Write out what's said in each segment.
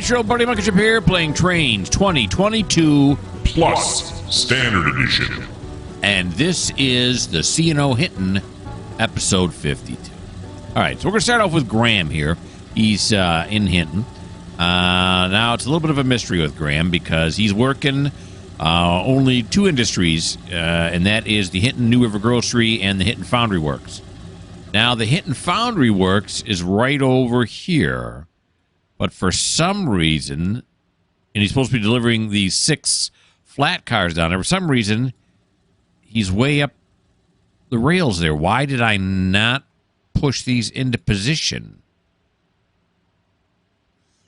it's your old buddy Mikerowchip here, playing Trainz 2022 Plus Standard Edition. And this is the C&O Hinton, episode 52. All right, so we're going to start off with Graham here. He's in Hinton. Now, it's a little bit of a mystery with Graham because he's working only two industries, and that is the Hinton New River Grocery and the Hinton Foundry Works. Now, the Hinton Foundry Works is right over here, but for some reason, and he's supposed to be delivering these 6 flat cars down there, for some reason, he's way up the rails there. Why did I not push these into position?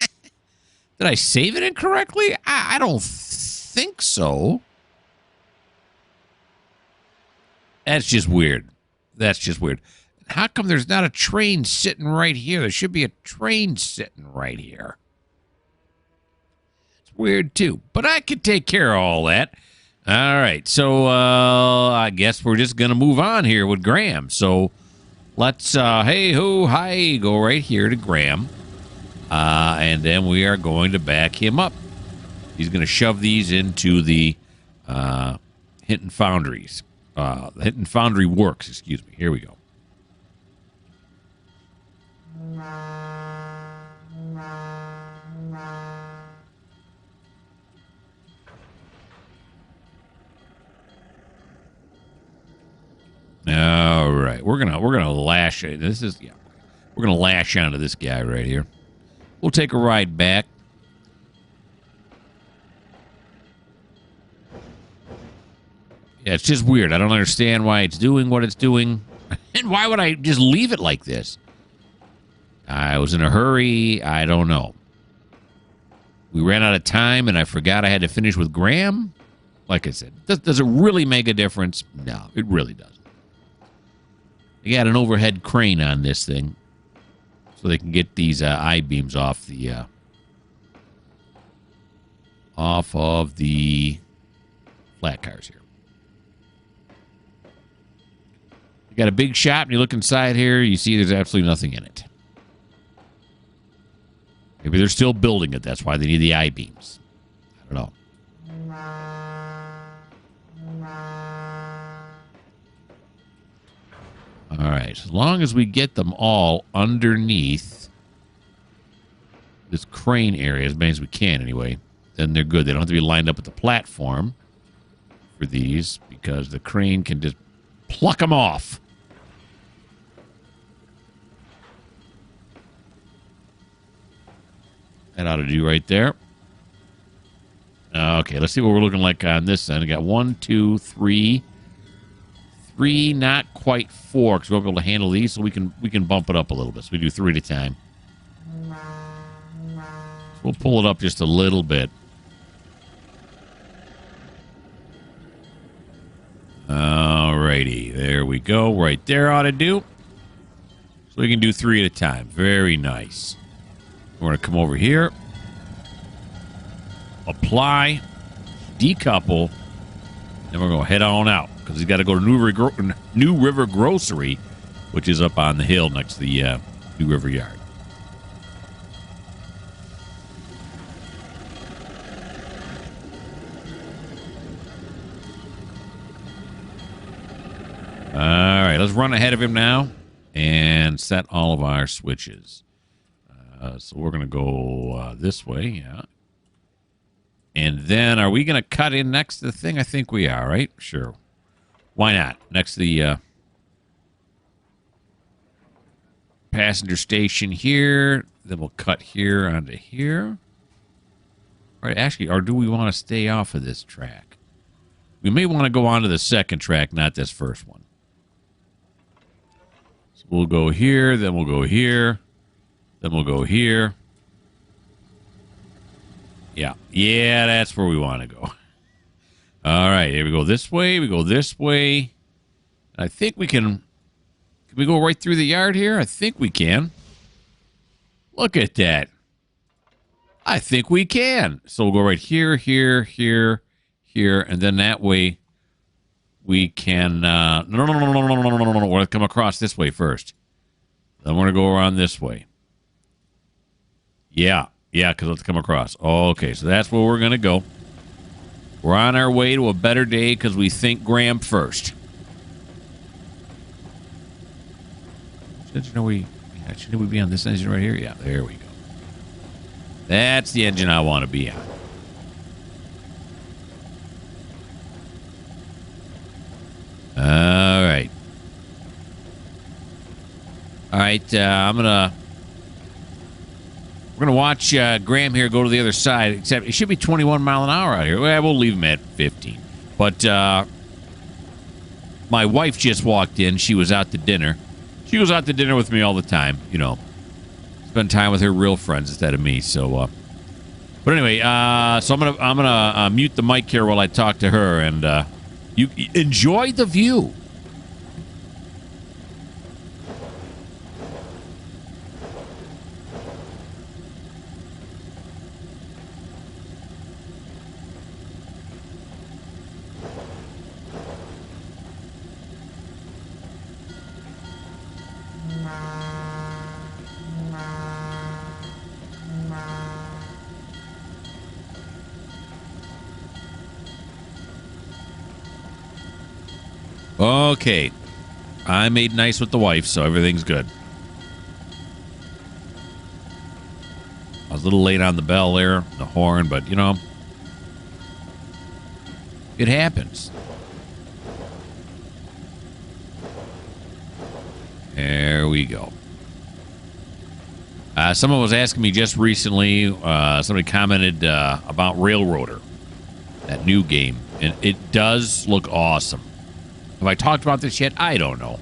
Did I save it incorrectly? I don't think so. That's just weird. That's just weird. How come there's not a train sitting right here? There should be a train sitting right here. It's weird, too. But I could take care of all that. All right. So I guess we're just going to move on here with Graham. So let's, hey-ho-hi, go right here to Graham. And then we are going to back him up. He's going to shove these into the Hinton Foundries. The Hinton Foundry Works, excuse me. Here we go. All right, we're gonna lash. This is we're gonna lash onto this guy right here. We'll take a ride back. Yeah, it's just weird. I don't understand why it's doing what it's doing, and why would I just leave it like this? I was in a hurry. I don't know. We ran out of time, and I forgot I had to finish with Graham. Like I said, does it really make a difference? No, it really doesn't. They got an overhead crane on this thing, so they can get these I-beams off of the flat cars here. You got a big shop, and you look inside here, you see there's absolutely nothing in it. Maybe they're still building it. That's why they need the I-beams. I don't know. All right. As long as we get them all underneath this crane area, as many as we can anyway, then they're good. They don't have to be lined up at the platform for these because the crane can just pluck them off. That ought to do right there. Okay, let's see what we're looking like on this end. I got 1, 2, 3. 3, not quite 4, because we won't be able to handle these, so we can bump it up a little bit. So we do 3 at a time. So we'll pull it up just a little bit. Alrighty, there we go. Right there ought to do. So we can do 3 at a time. Very nice. We're going to come over here, apply, decouple, and we're going to head on out because he's got to go to New River Grocery, which is up on the hill next to the New River Yard. All right, let's run ahead of him now and set all of our switches. So we're going to go this way, yeah. And then are we going to cut in next to the thing? I think we are, right? Sure. Why not? Next to the passenger station here. Then we'll cut here onto here. All right, actually, or do we want to stay off of this track? We may want to go on to the second track, not this first one. So we'll go here, then we'll go here. Then we'll go here. Yeah, that's where we want to go. All right, here we go this way. We go this way. I think we can we go right through the yard here? I think we can. Look at that. I think we can. So we'll go right here, here, here, here, and then that way we can... No. We're going to come across this way first. Then we're going to go around this way. Yeah, Yeah, because let's come across. Okay, so that's where we're going to go. We're on our way to a better day because we think Graham first. Shouldn't we be on this engine right here? Yeah, there we go. That's the engine I want to be on. All right. All right, we're going to watch Graham here go to the other side, except it should be 21 mile an hour out here. Well, we'll leave him at 15. But my wife just walked in. She was out to dinner. She goes out to dinner with me all the time, you know. Spend time with her real friends instead of me. So, but anyway, so I'm gonna mute the mic here while I talk to her, and you enjoy the view. Okay. I made nice with the wife, so everything's good. I was a little late on the bell there, the horn, but, you know, it happens. There we go. Someone was asking me just recently, somebody commented about Railroader, that new game, and it does look awesome. Have I talked about this yet? I don't know.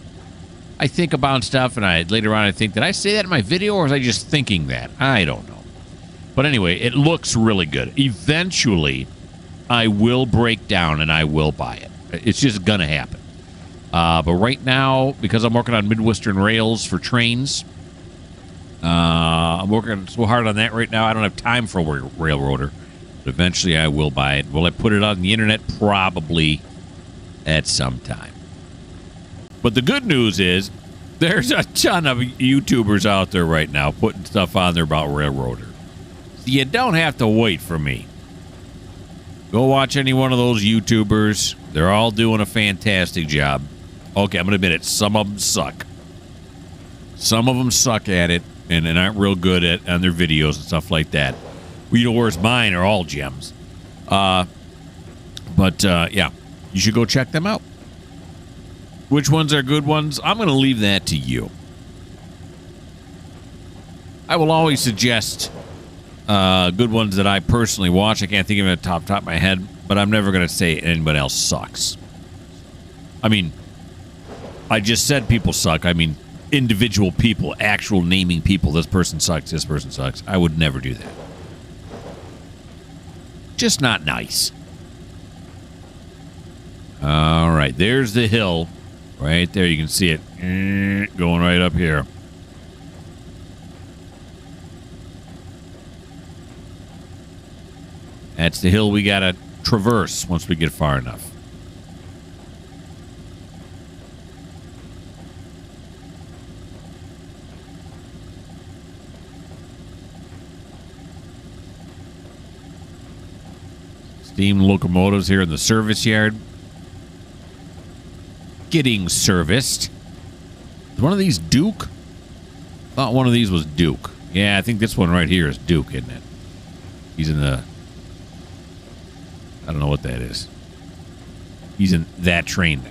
I think about stuff, and later on I think, did I say that in my video, or was I just thinking that? I don't know. But anyway, it looks really good. Eventually, I will break down and I will buy it. It's just going to happen. But right now, because I'm working on Midwestern Rails for Trainz, I'm working so hard on that right now, I don't have time for a Railroader. But eventually, I will buy it. Will I put it on the internet? Probably at some time. But the good news is there's a ton of YouTubers out there right now putting stuff on there about Railroader. So you don't have to wait for me. Go watch any one of those YouTubers. They're all doing a fantastic job. Okay, I'm going to admit it. Some of them suck. Some of them suck at it and aren't real good at on their videos and stuff like that. Whereas mine are all gems. Yeah, you should go check them out. Which ones are good ones? I'm going to leave that to you. I will always suggest good ones that I personally watch. I can't think of it at the top of my head, but I'm never going to say anybody else sucks. I mean, I just said people suck. I mean, individual people, actual naming people. This person sucks, this person sucks. I would never do that. Just not nice. All right, there's the hill. Right there, you can see it going right up here. That's the hill we got to traverse once we get far enough. Steam locomotives here in the service yard. Getting serviced. Is one of these Duke? I thought one of these was Duke. Yeah, I think this one right here is Duke, isn't it? He's in the... I don't know what that is. He's in that train there.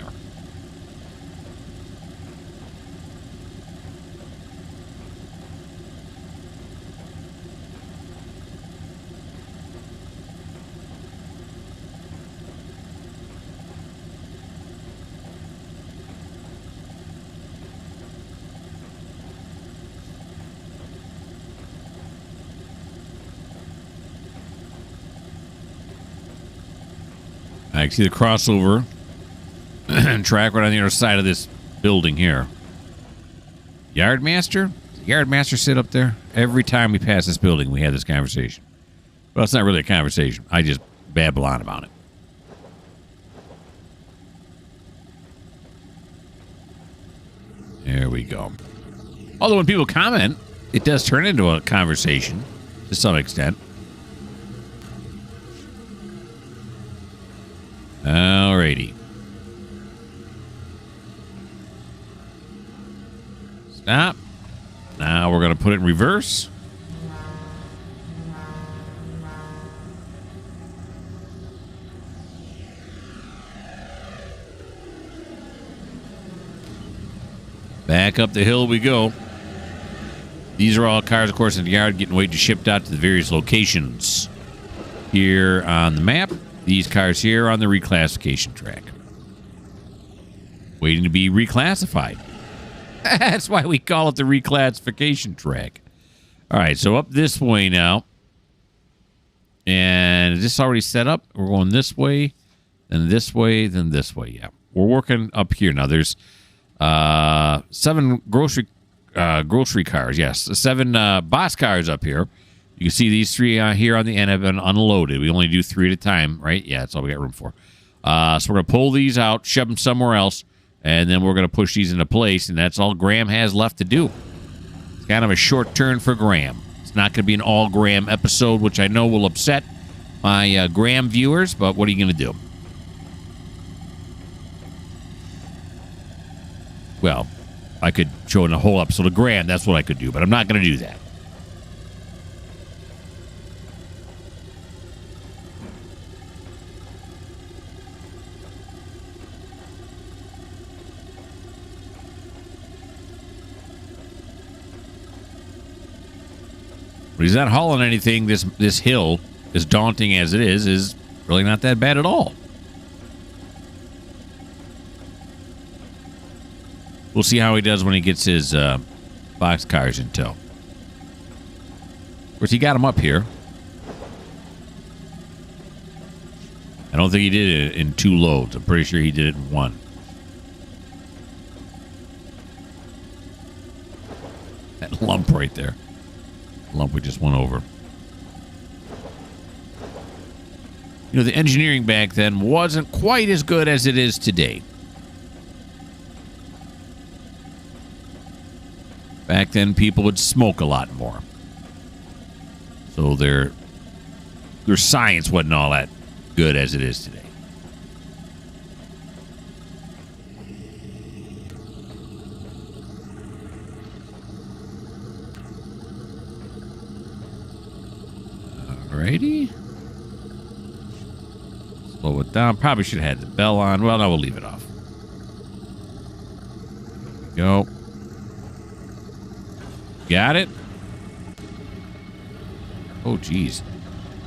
I see the crossover track right on the other side of this building here. Yardmaster? Does the Yardmaster sit up there? Every time we pass this building, we have this conversation. Well, it's not really a conversation. I just babble on about it. There we go. Although when people comment, it does turn into a conversation. to some extent. Alrighty. Stop. Now we're going to put it in reverse. Back up the hill we go. These are all cars, of course, in the yard getting waiting to shipped out to the various locations. Here on the map, these cars here on the reclassification track. Waiting to be reclassified. That's why we call it the reclassification track. All right, so up this way now. And is this already set up? We're going this way, then this way, then this way. Yeah, we're working up here. Now, there's 7 grocery cars. Yes, 7 box cars up here. You can see these 3 here on the end have been unloaded. We only do 3 at a time, right? Yeah, that's all we got room for. So we're going to pull these out, shove them somewhere else, and then we're going to push these into place, and that's all Graham has left to do. It's kind of a short turn for Graham. It's not going to be an all-Graham episode, which I know will upset my Graham viewers, but what are you going to do? Well, I could show in a whole episode of Graham. That's what I could do, but I'm not going to do that. But he's not hauling anything. This hill, as daunting as it is really not that bad at all. We'll see how he does when he gets his box cars in tow. Of course, he got them up here. I don't think he did it in 2 loads. I'm pretty sure he did it in 1. That lump right there. Lump we just went over. You know, the engineering back then wasn't quite as good as it is today. Back then, people would smoke a lot more. So their science wasn't all that good as it is today. Alrighty. Slow it down. Probably should have had the bell on. Well, no, we'll leave it off. There we go. Got it? Oh, geez.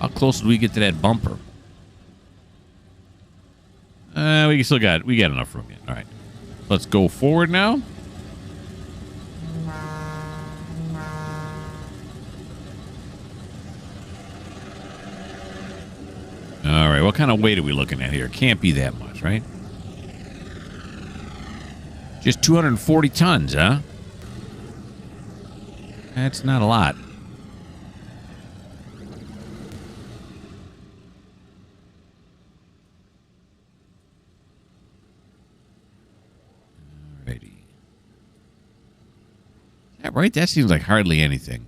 How close do we get to that bumper? We got enough room yet. All right. Let's go forward now. All right. What kind of weight are we looking at here? Can't be that much, right? Just 240 tons, huh? That's not a lot. Alrighty. Is that right? That seems like hardly anything.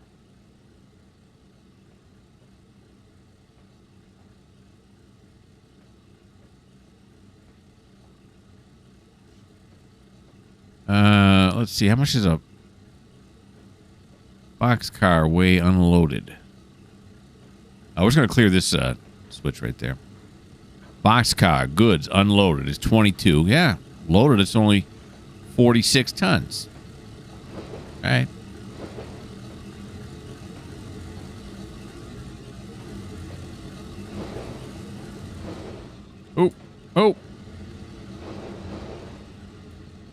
Let's see. How much is a boxcar weigh unloaded? We're just going to clear this switch right there. Boxcar goods unloaded is 22. Yeah, loaded it's only 46 tons. All right. Oh.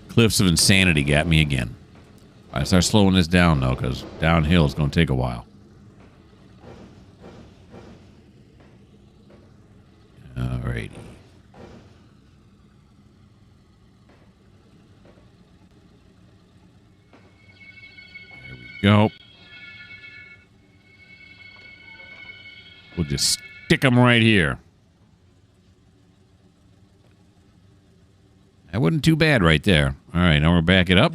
Cliffs of Insanity got me again. I start slowing this down, though, because downhill is going to take a while. Alrighty. There we go. We'll just stick them right here. That wasn't too bad right there. All right, now we'll back it up.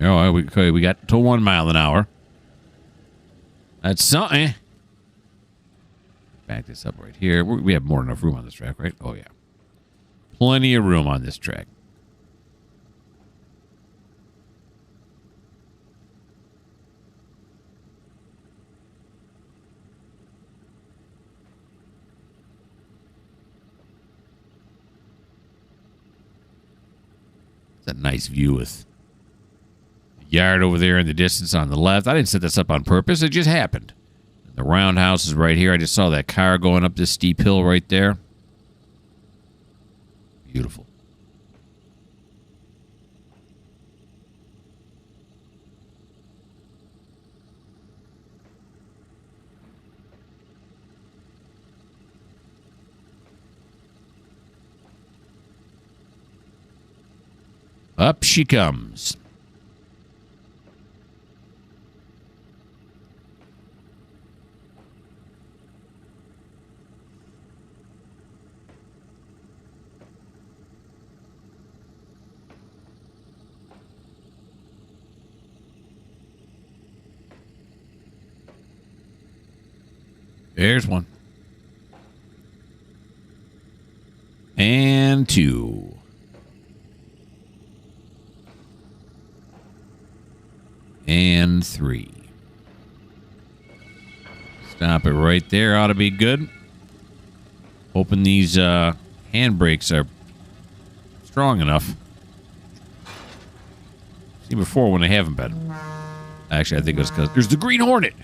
Oh, we got to 1 mile an hour. That's something. Back this up right here. We have more than enough room on this track, right? Oh, yeah. Plenty of room on this track. It's a nice view with the yard over there in the distance on the left. I didn't set this up on purpose. It just happened. The roundhouse is right here. I just saw that car going up this steep hill right there. Beautiful. Up she comes. There's one. And two. And three. Stop it right there. Ought to be good. Hoping these handbrakes are strong enough. See before when they haven't been. Actually, I think it was because there's the Green Hornet.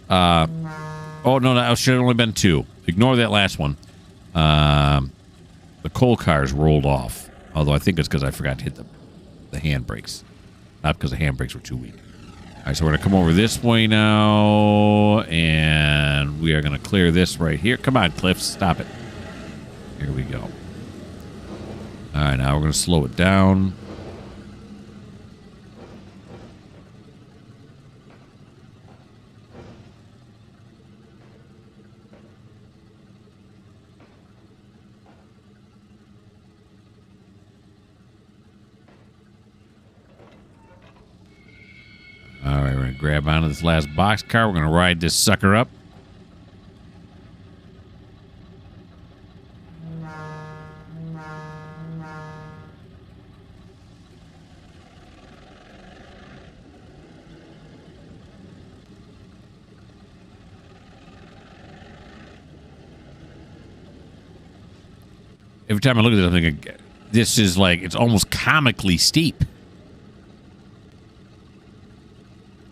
Oh, no, that should have only been two. Ignore that last one. The coal cars rolled off. Although I think it's because I forgot to hit the handbrakes. Not because the handbrakes were too weak. All right, so we're going to come over this way now. And we are going to clear this right here. Come on, Cliff. Stop it. Here we go. All right, now we're going to slow it down. All right, we're going to grab onto this last boxcar. We're going to ride this sucker up. Every time I look at this, I'm thinking, this is like, it's almost comically steep.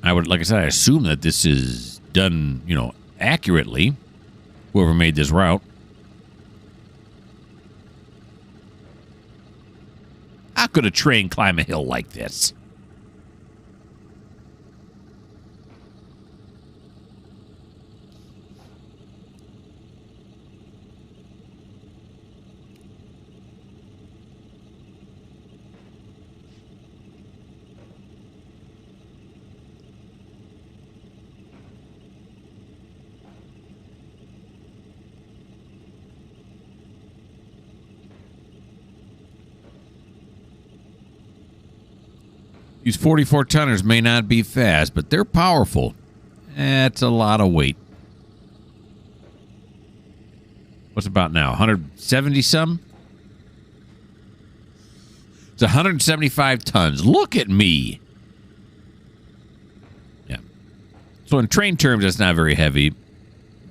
I would, like I said, I assume that this is done, you know, accurately. Whoever made this route. How could a train climb a hill like this? These 44-tonners may not be fast, but they're powerful. That's a lot of weight. What's about now? 170 some? It's 175 tons. Look at me. Yeah. So in train terms, that's not very heavy.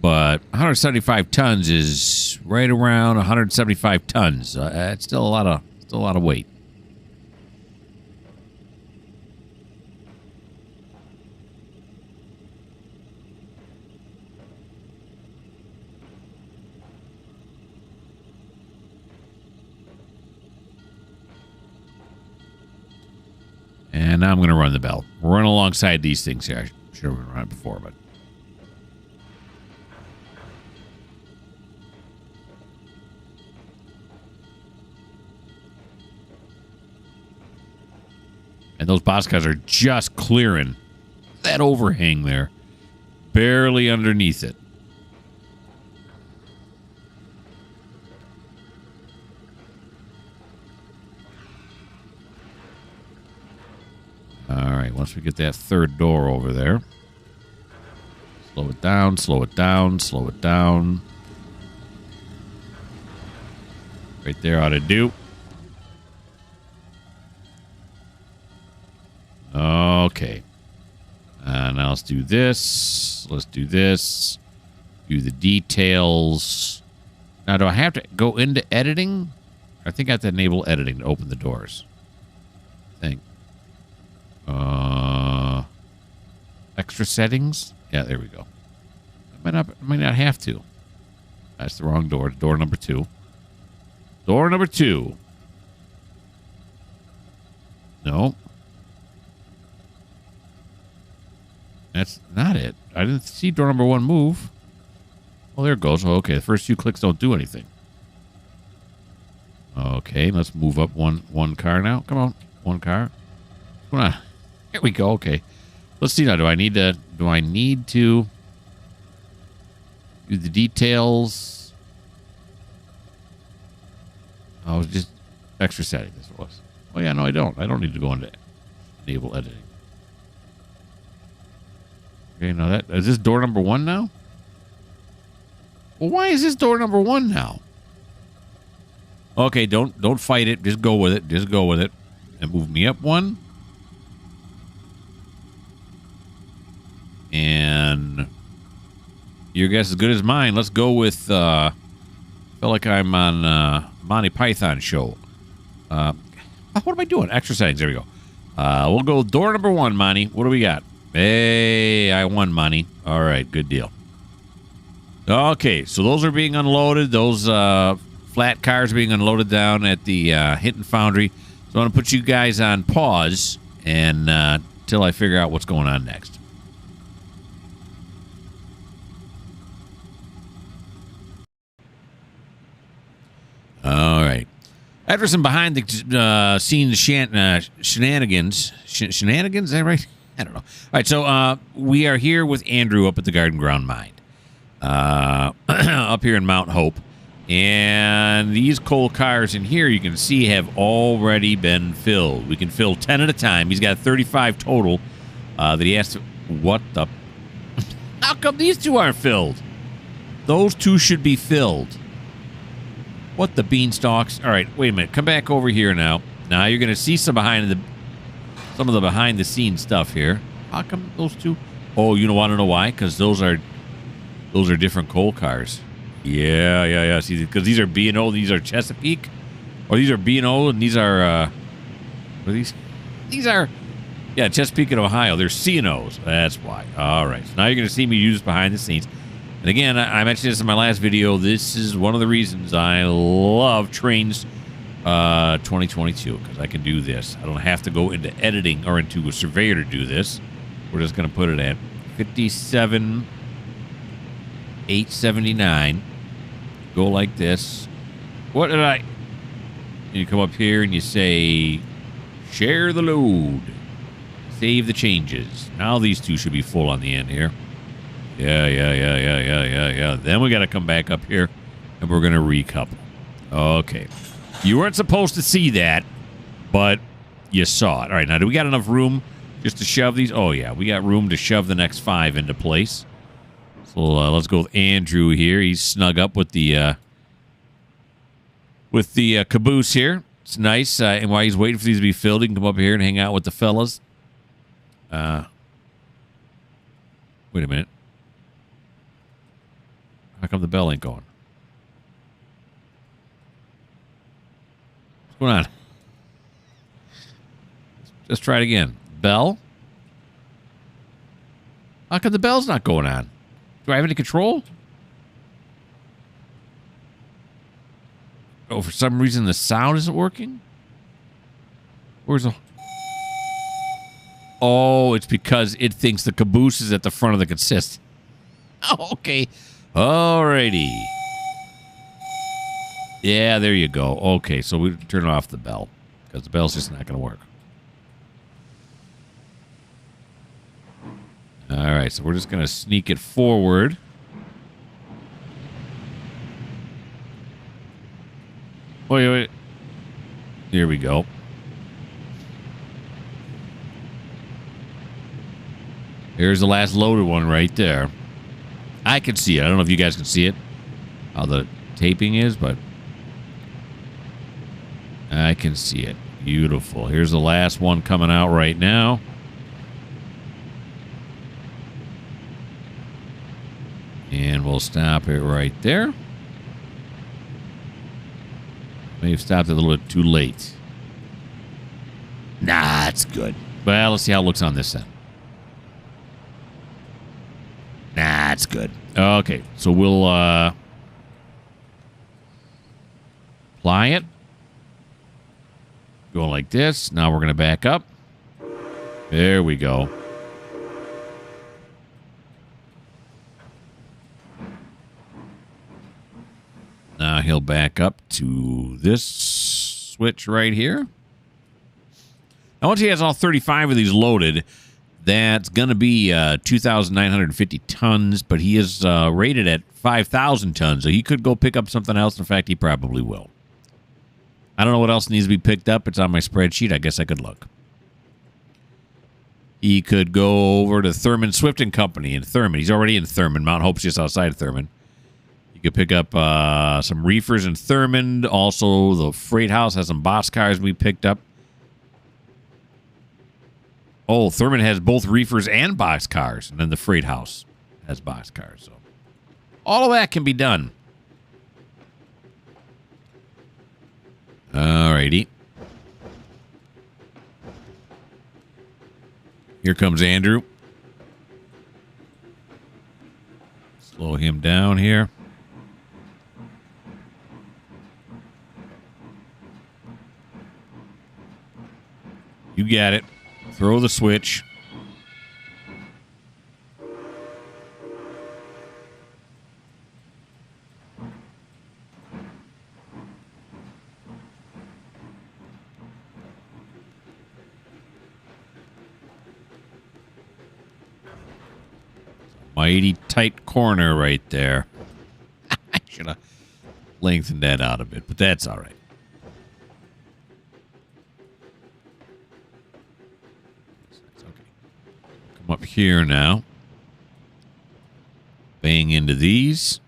But 175 tons is right around 175 tons. That's still a lot of weight. And now I'm going to run the bell. We're running alongside these things here. I should have run it before, but... And those boxcars are just clearing that overhang there. Barely underneath it. All right. right, once we get that third door over there. Slow it down, slow it down, slow it down. Right there ought to do. Okay. Now let's do this. Let's do this. Do the details. Now, do I have to go into editing? I think I have to enable editing to open the doors. I think. Extra settings? Yeah, there we go. I might not have to. That's the wrong door. Door number 2. Door number 2. No. That's not it. I didn't see door number 1 move. Oh, there it goes. Oh, okay, the first 2 clicks don't do anything. Okay, let's move up one car now. Come on, 1 car. Come on. Here we go. Okay. Let's see now. Do I need to do the details? Oh, just extra setting. This was. Oh yeah, no, I don't. I don't need to go into enable editing. Okay, now that is this door number 1 now? Well, why is this door number 1 now? Okay, don't fight it. Just go with it. Just go with it. And move me up 1. And your guess is as good as mine. Let's go with feel like I'm on Monty Python show. What am I doing? Extra settings. There we go. We'll go door number 1, Monty. What do we got? Hey, I won, Monty. All right, good deal. Okay, so those are being unloaded. Those flat cars are being unloaded down at the Hinton Foundry. So I'm going to put you guys on pause and till I figure out what's going on next. All right. After some behind the scenes shenanigans. Shenanigans? Is that right? I don't know. All right, so we are here with Andrew up at the Garden Ground Mine. Up here in Mount Hope. And these coal cars in here, you can see, have already been filled. We can fill 10 at a time. He's got 35 total that he has to... What the... How come these 2 aren't filled? Those 2 should be filled. What the beanstalks? All right, wait a minute. Come back over here now. Now you're going to see some of the behind-the-scenes stuff here. How come those 2... Oh, you want to know why? Because those are different coal cars. Yeah. See, because these are B&O, these are Chesapeake, or these are B&O, and these are what are these? These are Chesapeake and Ohio. They're C&Os. That's why. All right. So now you're going to see me use behind the scenes. And again, I mentioned this in my last video. This is one of the reasons I love Trainz 2022, because I can do this. I don't have to go into editing or into a surveyor to do this. We're just going to put it at 57,879. Go like this. What did I... You come up here and you say, share the load. Save the changes. Now these 2 should be full on the end here. Yeah. Then we got to come back up here and we're going to recouple. Okay. You weren't supposed to see that, but you saw it. All right, now do we got enough room just to shove these? Oh, yeah, we got room to shove the next 5 into place. So let's go with Andrew here. He's snug up with the caboose here. It's nice. And while he's waiting for these to be filled, he can come up here and hang out with the fellas. Wait a minute. How come the bell ain't going? What's going on? Let's try it again. Bell? How come the bell's not going on? Do I have any control? Oh, for some reason the sound isn't working? Where's the... Oh, it's because it thinks the caboose is at the front of the consist. Oh, okay. Alrighty. Yeah, there you go. Okay, so we turn off the bell because the bell's just not going to work. All right, so we're just going to sneak it forward. Wait. Here we go. Here's the last loaded one right there. I can see it. I don't know if you guys can see it, how the taping is, but I can see it. Beautiful. Here's the last one coming out right now. And we'll stop it right there. May have stopped it a little bit too late. Nah, it's good. Well, let's see how it looks on this end. Nah, it's good. Okay, so we'll apply it. Going like this. Now we're going to back up. There we go. Now he'll back up to this switch right here. Now, once he has all 35 of these loaded, that's going to be 2,950 tons, but he is rated at 5,000 tons, so he could go pick up something else. In fact, he probably will. I don't know what else needs to be picked up. It's on my spreadsheet. I guess I could look. He could go over to Thurman Swift and Company in Thurman. He's already in Thurman. Mount Hope's just outside of Thurman. You could pick up some reefers in Thurman. Also, the freight house has some boxcars we picked up. Oh, Thurman has both reefers and boxcars, and then the freight house has boxcars. So all of that can be done. Alrighty. Here comes Andrew. Slow him down here. You got it. Throw the switch. Mighty tight corner right there. I should have lengthened that out a bit, but that's all right. Come up here now. Bang into these.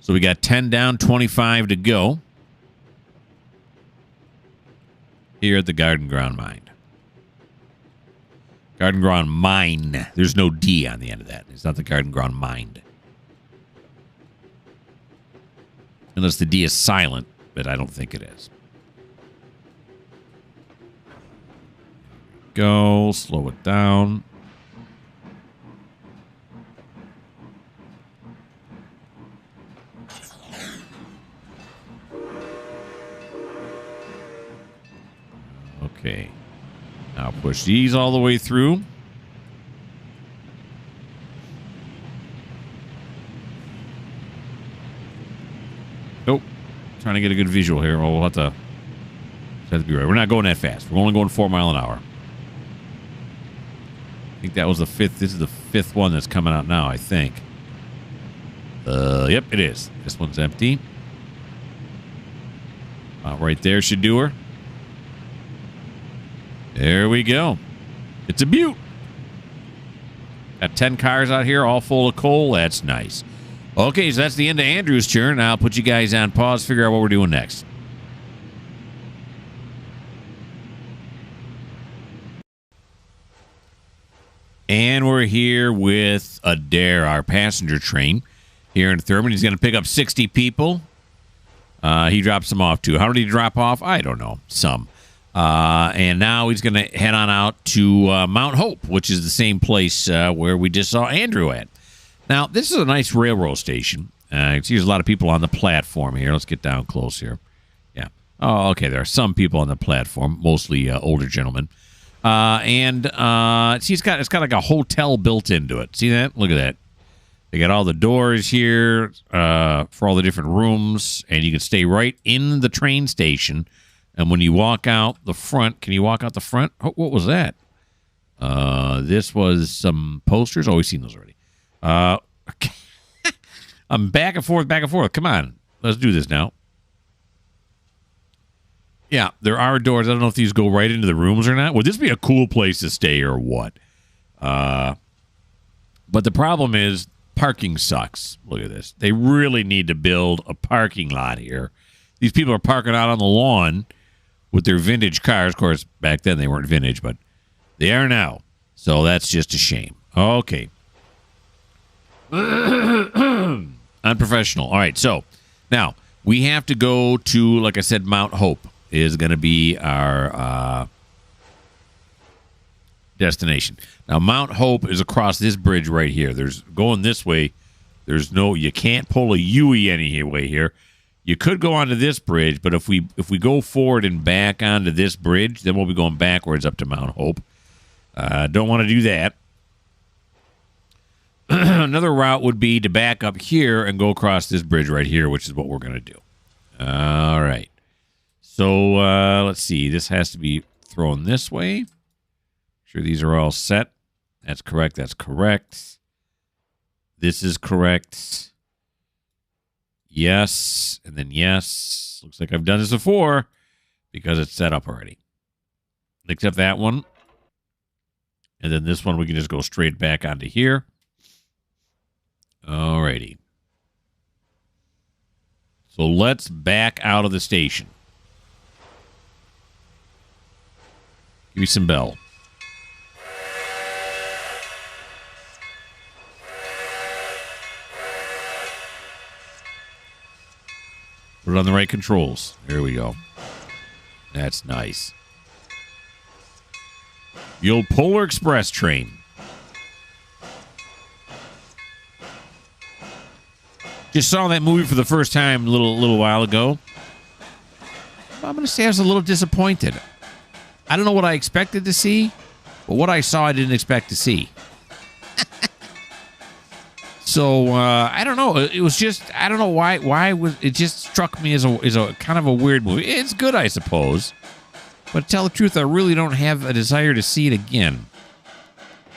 So we got 10 down, 25 to go. Here at the Garden Ground Mine. Garden Ground Mine. There's no D on the end of that. It's not the Garden Ground Mine. Unless the D is silent, but I don't think it is. Go. Slow it down. Okay. Now push these all the way through. Nope. Trying to get a good visual here. Well, we'll have to be right. We're not going that fast. We're only going 4 miles an hour. I think that was the fifth. This is the fifth one that's coming out now, I think. Yep, it is. This one's empty. Right there should do her. There we go. It's a beaut. Got 10 cars out here, all full of coal. That's nice. Okay, so that's the end of Andrew's turn. I'll put you guys on pause, figure out what we're doing next. And we're here with Adair, our passenger train here in Thurman. He's going to pick up 60 people. He drops them off too. How did he drop off? I don't know. Some. And now he's going to head on out to Mount Hope, which is the same place where we just saw Andrew at. Now, this is a nice railroad station. You see there's a lot of people on the platform here. Let's get down close here. Yeah. Oh, okay. There are some people on the platform, mostly older gentlemen. See, it's got like a hotel built into it. See that? Look at that. They got all the doors here for all the different rooms, and you can stay right in the train station. And when you walk out the front, can you walk out the front? Oh, what was that? This was some posters. Oh, we've seen those already. I'm back and forth, back and forth. Come on. Let's do this now. Yeah, there are doors. I don't know if these go right into the rooms or not. Would this be a cool place to stay or what? But the problem is parking sucks. Look at this. They really need to build a parking lot here. These people are parking out on the lawn with their vintage cars. Of course, back then they weren't vintage, but they are now. So that's just a shame. Okay. Unprofessional. All right, so now we have to go to, like I said, Mount Hope is going to be our destination. Now, Mount Hope is across this bridge right here. There's going this way. There's no, you can't pull a U-ey any way here. You could go onto this bridge, but if we go forward and back onto this bridge, then we'll be going backwards up to Mount Hope. Don't want to do that. Another route would be to back up here and go across this bridge right here, which is what we're going to do. All right. So let's see. This has to be thrown this way. Sure, these are all set. That's correct. That's correct. This is correct. Yes, and then yes. Looks like I've done this before because it's set up already. Except that one. And then this one, we can just go straight back onto here. Alrighty. So let's back out of the station. Give me some bell. Put it on the right controls. There we go. That's nice. The old Polar Express train. Just saw that movie for the first time a little while ago. I'm going to say I was a little disappointed. I don't know what I expected to see, but what I saw I didn't expect to see. So I don't know. It was just, I don't know why it just struck me as a kind of a weird movie. It's good, I suppose, but to tell the truth, I really don't have a desire to see it again.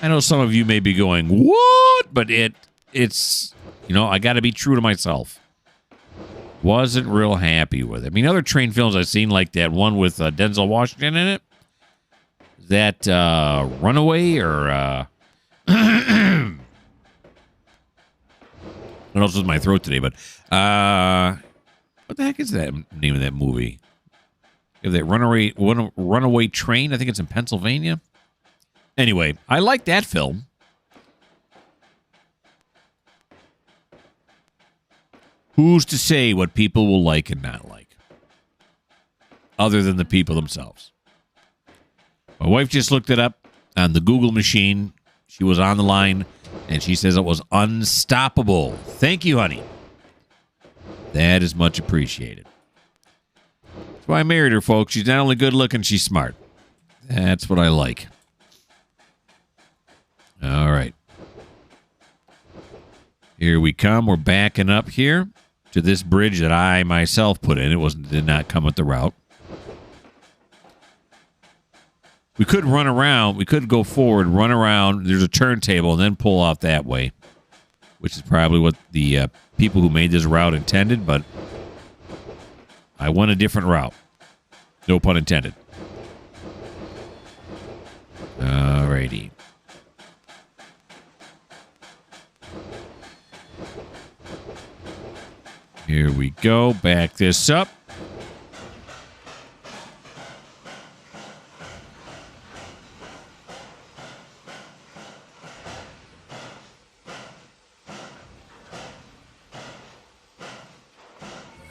I know some of you may be going, what? But it's I got to be true to myself. Wasn't real happy with it. I mean, other train films I've seen, like that one with Denzel Washington in it, that Runaway or what else was in my throat today? But what the heck is that name of that movie? You have that runaway train. I think it's in Pennsylvania. Anyway, I like that film. Who's to say what people will like and not like, other than the people themselves? My wife just looked it up on the Google machine. She was on the line, and she says it was unstoppable. Thank you, honey. That is much appreciated. That's why I married her, folks. She's not only good looking, she's smart. That's what I like. All right. Here we come. We're backing up here to this bridge that I myself put in. It did not come with the route. We could run around. We could go forward, run around. There's a turntable, and then pull off that way, which is probably what the people who made this route intended, but I went a different route. No pun intended. All righty. Here we go. Back this up.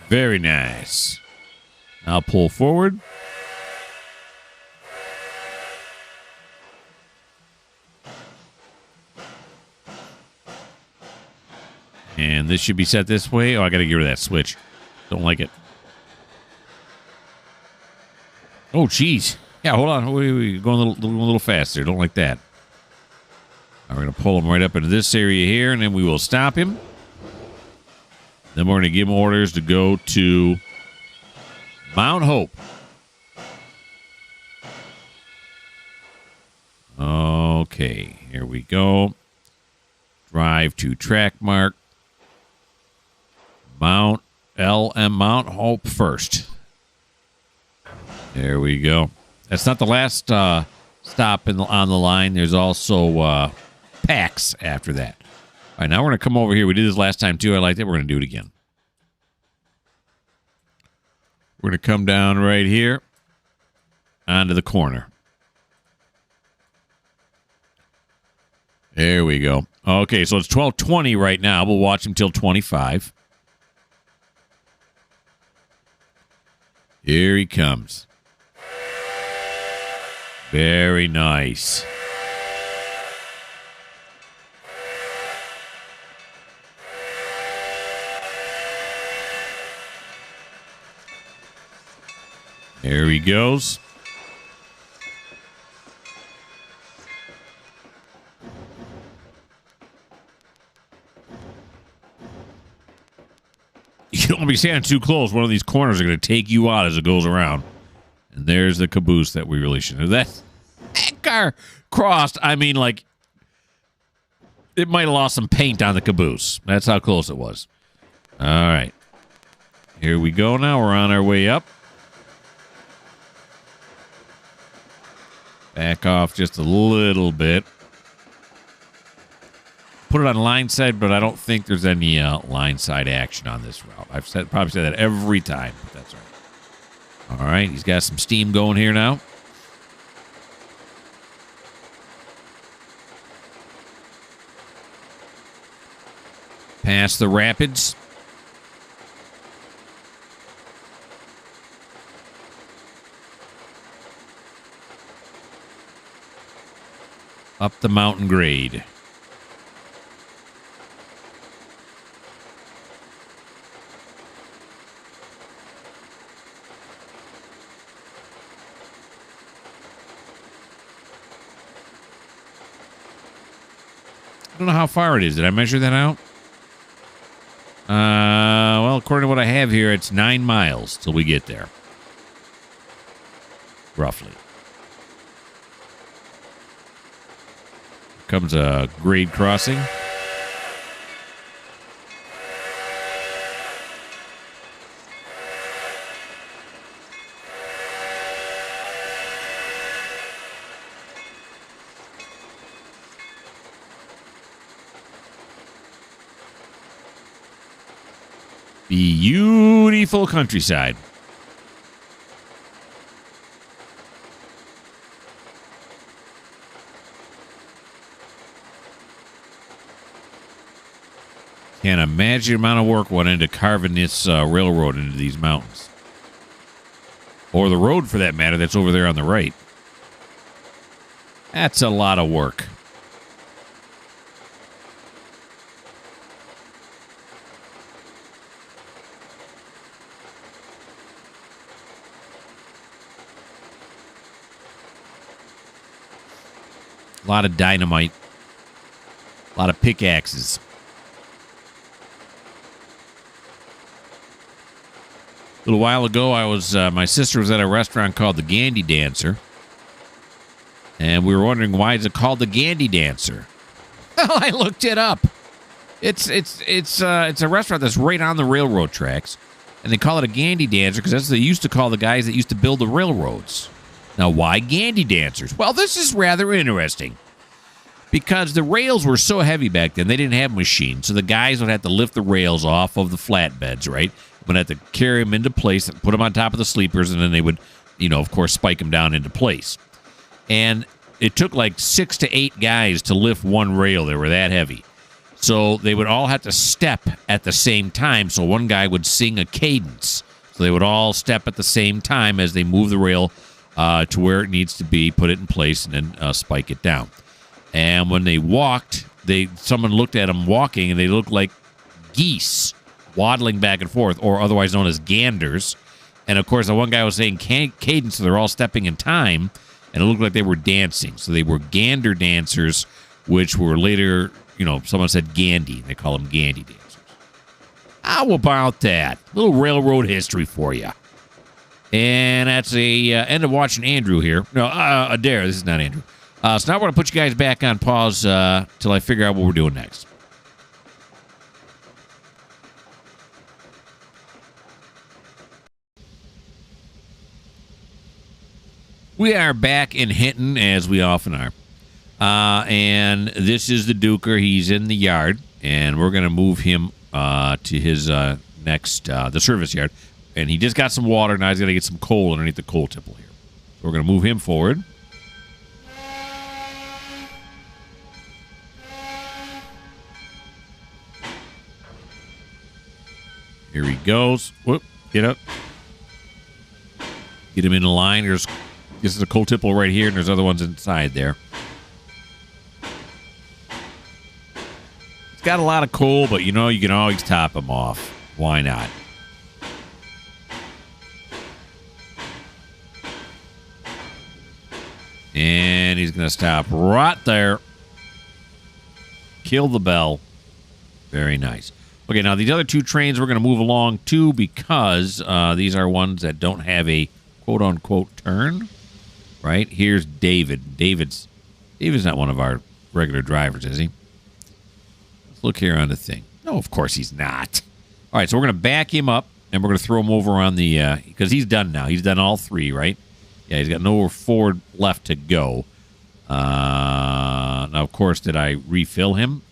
Very nice. I'll pull forward. And this should be set this way. Oh, I got to get rid of that switch. Don't like it. Oh, jeez. Yeah, hold on. We're going a little faster. Don't like that. We're going to pull him right up into this area here, and then we will stop him. Then we're going to give him orders to go to Mount Hope. Okay, here we go. Drive to track mark. Mount Hope first. There we go. That's not the last stop on the line. There's also packs after that. All right, now we're going to come over here. We did this last time, too. I liked it. We're going to do it again. We're going to come down right here onto the corner. There we go. Okay, so it's 12:20 right now. We'll watch him till 25. Here he comes. Very nice. There he goes. You don't want to be standing too close. One of these corners are going to take you out as it goes around. And there's the caboose that we really shouldn't have. That car crossed. I mean, like, it might have lost some paint on the caboose. That's how close it was. All right. Here we go now. We're on our way up. Back off just a little bit. Put it on line side, but I don't think there's any line side action on this route. I've probably said that every time, but that's all right. All right, he's got some steam going here now. Past the rapids. Up the mountain grade. I don't know how far it is. Did I measure that out? Well, according to what I have here, it's 9 miles till we get there. Roughly. Comes a grade crossing. Beautiful countryside. Can't imagine the amount of work went into carving this railroad into these mountains. Or the road, for that matter, that's over there on the right. That's a lot of work. A lot of dynamite. A lot of pickaxes. A little while ago, my sister was at a restaurant called the Gandy Dancer. And we were wondering, why is it called the Gandy Dancer? Well, I looked it up. It's a restaurant that's right on the railroad tracks. And they call it a Gandy Dancer because that's what they used to call the guys that used to build the railroads. Now, why Gandy Dancers? Well, this is rather interesting. Because the rails were so heavy back then, they didn't have machines. So the guys would have to lift the rails off of the flatbeds, right? Would have to carry them into place and put them on top of the sleepers, and then they would, of course, spike them down into place. And it took like 6 to 8 guys to lift one rail. They were that heavy. So they would all have to step at the same time. So one guy would sing a cadence. So they would all step at the same time as they move the rail to where it needs to be, put it in place, and then spike it down. And when they walked, someone looked at them walking, and they looked like geese waddling back and forth, or otherwise known as ganders. And, of course, the one guy was saying cadence, so they're all stepping in time, and it looked like they were dancing. So they were gander dancers, which were later, someone said Gandy. They call them Gandy dancers. How about that? A little railroad history for you. And that's the end of watching Andrew here. No, Adair. This is not Andrew. So now we're going to put you guys back on pause till I figure out what we're doing next. We are back in Hinton, as we often are. And this is the Duker. He's in the yard, and we're going to move him to his next, the service yard. And he just got some water. Now he's going to get some coal underneath the coal tipple here. So we're going to move him forward. Here he goes. Whoop, get up. Get him in line. This is a coal tipple right here, and there's other ones inside there. It's got a lot of coal, but you know you can always top him off. Why not? And he's going to stop right there. Kill the bell. Very nice. Okay, now these other two trains we're going to move along too because these are ones that don't have a quote-unquote turn. Right? Here's David. David's not one of our regular drivers, is he? Let's look here on the thing. No, of course he's not. All right, so we're going to back him up, and we're going to throw him over on the... because he's done now. He's done all three, right? Yeah, he's got no forward left to go. Now, of course, did I refill him?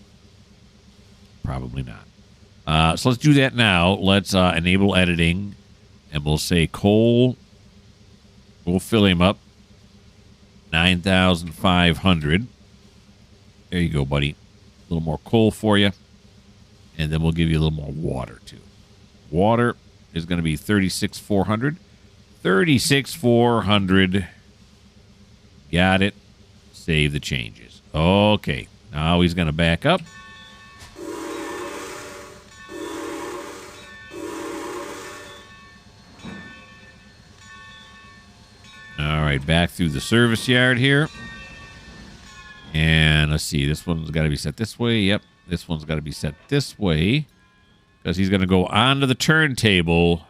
Probably not. So let's do that now. Let's enable editing, and we'll say coal. We'll fill him up. 9,500. There you go, buddy. A little more coal for you. And then we'll give you a little more water, too. Water is going to be 36,400. 36,400. Got it. Save the changes. Okay. Now he's going to back up. All right, back through the service yard here. And let's see, this one's got to be set this way. Yep, this one's got to be set this way because he's going to go onto the turntable.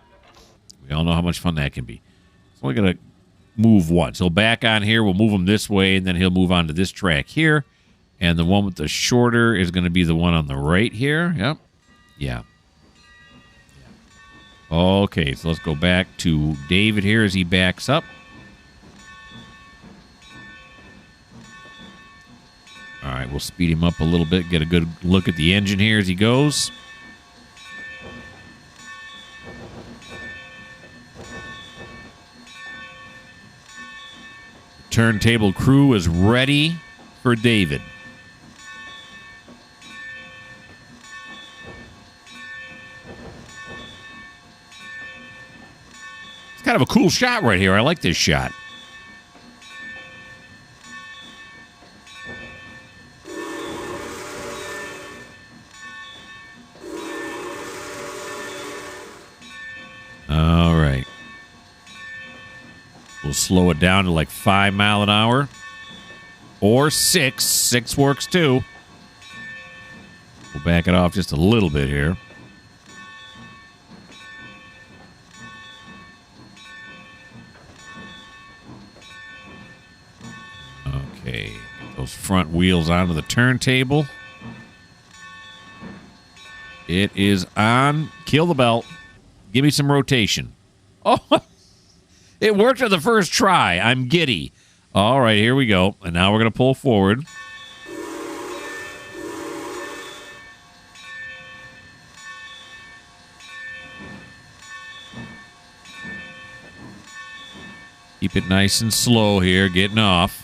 We all know how much fun that can be. So we're going to move once. He'll back on here. We'll move him this way, and then he'll move on to this track here. And the one with the shorter is going to be the one on the right here. Yep. Yeah. Okay, so let's go back to David here as he backs up. All right, we'll speed him up a little bit, get a good look at the engine here as he goes. The turntable crew is ready for David. It's kind of a cool shot right here. I like this shot. All right. We'll slow it down to like 5 miles an hour. Or 6. 6 works too. We'll back it off just a little bit here. Okay. Get those front wheels onto the turntable. It is on. Kill the belt. Give me some rotation. Oh, it worked on the first try. I'm giddy. All right, here we go. And now we're going to pull forward. Keep it nice and slow here, getting off.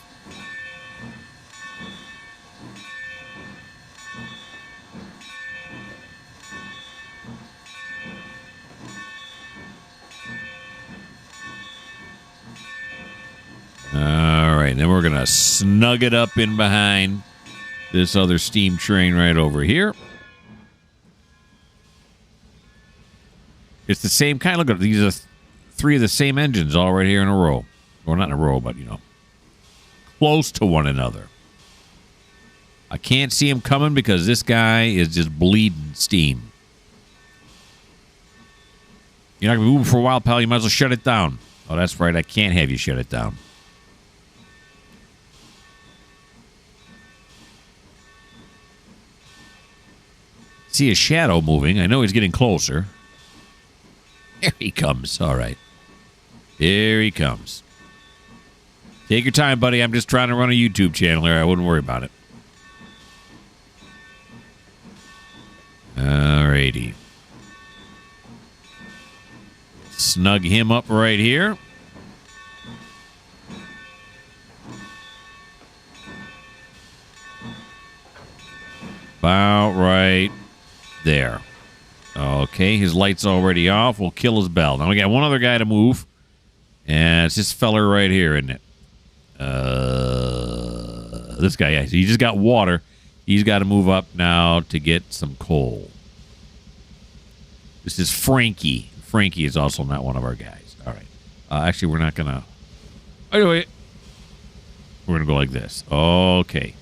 All right, then we're going to snug it up in behind this other steam train right over here. It's the same kind. Look at these are 3 of the same engines all right here in a row. Well, not in a row, but, you know, close to one another. I can't see him coming because this guy is just bleeding steam. You're not going to be moving for a while, pal. You might as well shut it down. Oh, that's right. I can't have you shut it down. See a shadow moving. I know he's getting closer. Here he comes. All right. Here he comes. Take your time, buddy. I'm just trying to run a YouTube channel here. I wouldn't worry about it. Alrighty. Snug him up right here. About right there. Okay, his light's already off. We'll kill his bell. Now we got one other guy to move. And it's this feller right here, isn't it? This guy, yeah. He just got water. He's got to move up now to get some coal. This is Frankie. Frankie is also not one of our guys. All right. Actually, we're not going to... Anyway, we're going to go like this. Okay.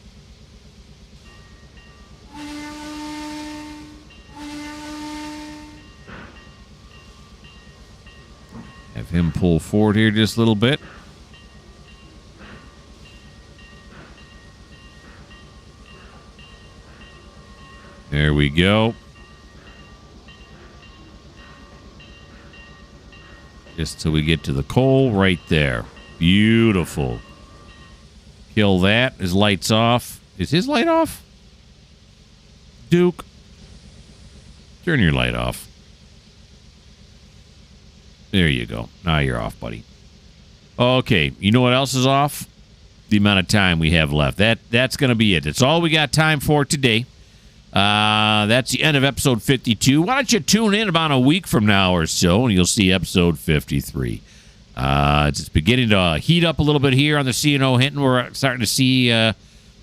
Have him pull forward here just a little bit. There we go. Just till we get to the coal right there. Beautiful. Kill that. His light's off. Is his light off? Duke. Turn your light off. There you go. Now you're off, buddy. Okay. You know what else is off? The amount of time we have left. That's going to be it. That's all we got time for today. That's the end of episode 52. Why don't you tune in about a week from now or so, and you'll see episode 53. It's beginning to heat up a little bit here on the C&O Hinton. We're starting to see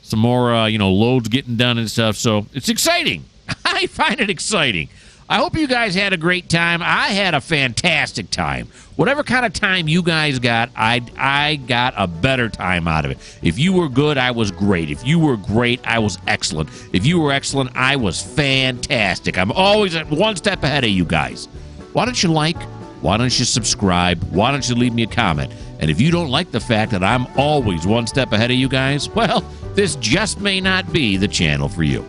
some more, loads getting done and stuff. So it's exciting. I find it exciting. I hope you guys had a great time. I had a fantastic time. Whatever kind of time you guys got, I got a better time out of it. If you were good, I was great. If you were great, I was excellent. If you were excellent, I was fantastic. I'm always one step ahead of you guys. Why don't you like? Why don't you subscribe? Why don't you leave me a comment? And if you don't like the fact that I'm always one step ahead of you guys, well, this just may not be the channel for you.